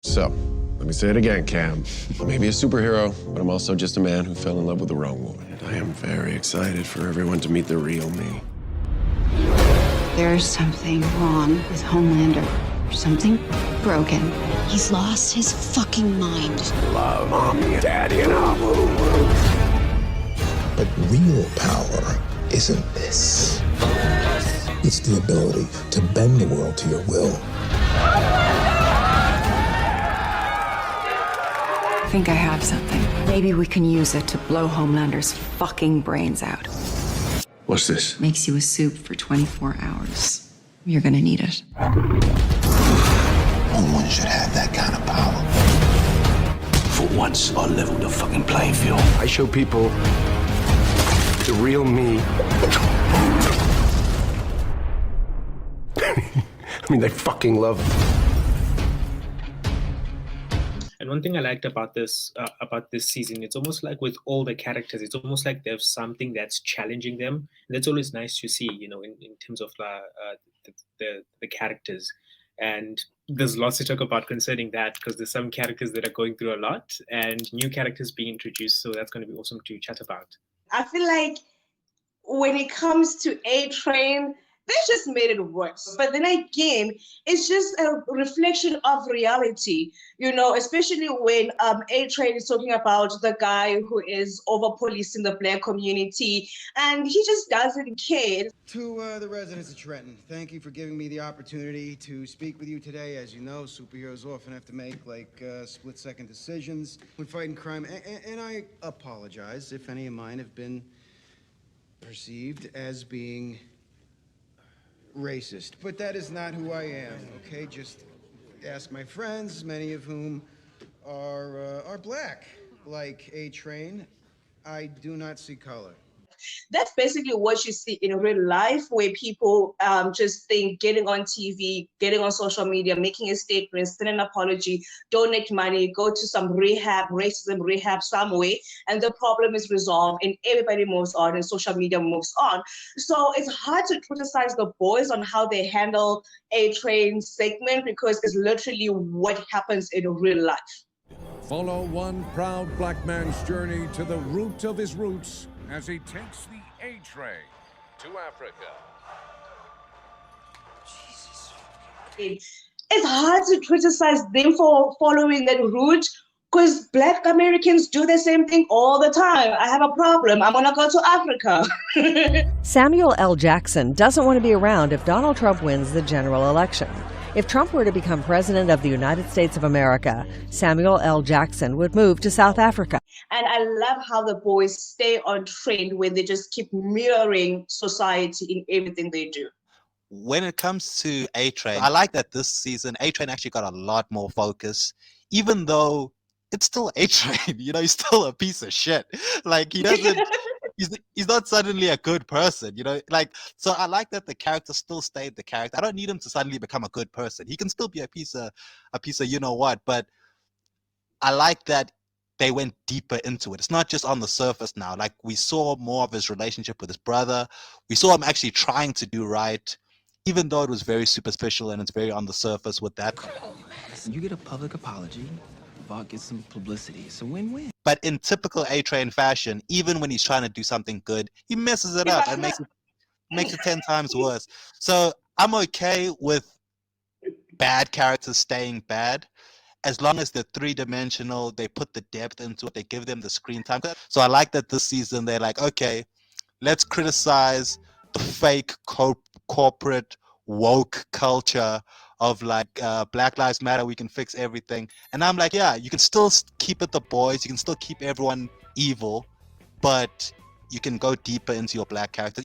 So, let me say it again, Cam. I may be a superhero, but I'm also just a man who fell in love with the wrong woman. And I am very excited for everyone to meet the real me. There's something wrong with Homelander. Something broken. He's lost his fucking mind. Love, mommy, daddy, and Abu. But real power isn't this. It's the ability to bend the world to your will. I think I have something. Maybe we can use it to blow Homelander's fucking brains out. What's this? Makes you a soup for 24 hours. You're gonna need it. No one should have that kind of power. For once, I'll level the fucking playing field. I show people the real me. I mean, they fucking love it. And one thing I liked about this season, it's almost like with all the characters, it's almost like there's something that's challenging them. And that's always nice to see, in terms of the characters. And there's lots to talk about concerning that, because there's some characters that are going through a lot and new characters being introduced. So that's going to be awesome to chat about. I feel like when it comes to A-Train, they just made it worse. But then again, it's just a reflection of reality, especially when A-Train is talking about the guy who is over-policing the Black community, and he just doesn't care. To the residents of Trenton, thank you for giving me the opportunity to speak with you today. As you know, superheroes often have to make split-second decisions when fighting crime, and I apologize if any of mine have been perceived as being racist, but that is not who I am, okay? Just ask my friends, many of whom are black. Like A-Train, I do not see color. That's basically what you see in real life, where people just think getting on TV, getting on social media, making a statement, send an apology, donate money, go to some racism rehab somewhere, and the problem is resolved and everybody moves on and social media moves on. So it's hard to criticize the boys on how they handle A-Train segment, because it's literally what happens in real life. Follow one proud black man's journey to the root of his roots as he takes the A-Train to Africa. It's hard to criticize them for following that route, because Black Americans do the same thing all the time. I have a problem. I'm going to go to Africa. Samuel L. Jackson doesn't want to be around if Donald Trump wins the general election. If Trump were to become president of the United States of America, Samuel L. Jackson would move to South Africa. And I love how the boys stay on trend when they just keep mirroring society in everything they do. When it comes to A-Train, I like that this season A-Train actually got a lot more focus, even though it's still A-Train. He's still a piece of shit. Like, he doesn't he's not suddenly a good person, so I like that the character still stayed the character. I don't need him to suddenly become a good person. He can still be a piece of what, but I like that they went deeper into it. It's not just on the surface now. Like, we saw more of his relationship with his brother. We saw him actually trying to do right, even though it was very superficial and it's very on the surface with that. Listen, you get a public apology, Vought gets some publicity. It's a win-win. But in typical A-Train fashion, even when he's trying to do something good, he messes it up and makes it 10 times worse. So I'm okay with bad characters staying bad, as long as they're three-dimensional, they put the depth into it, they give them the screen time. So I like that this season they're like, okay, let's criticize the fake corporate woke culture of Black Lives Matter, we can fix everything. And I'm like, yeah, you can still keep it the boys, you can still keep everyone evil, but you can go deeper into your black character.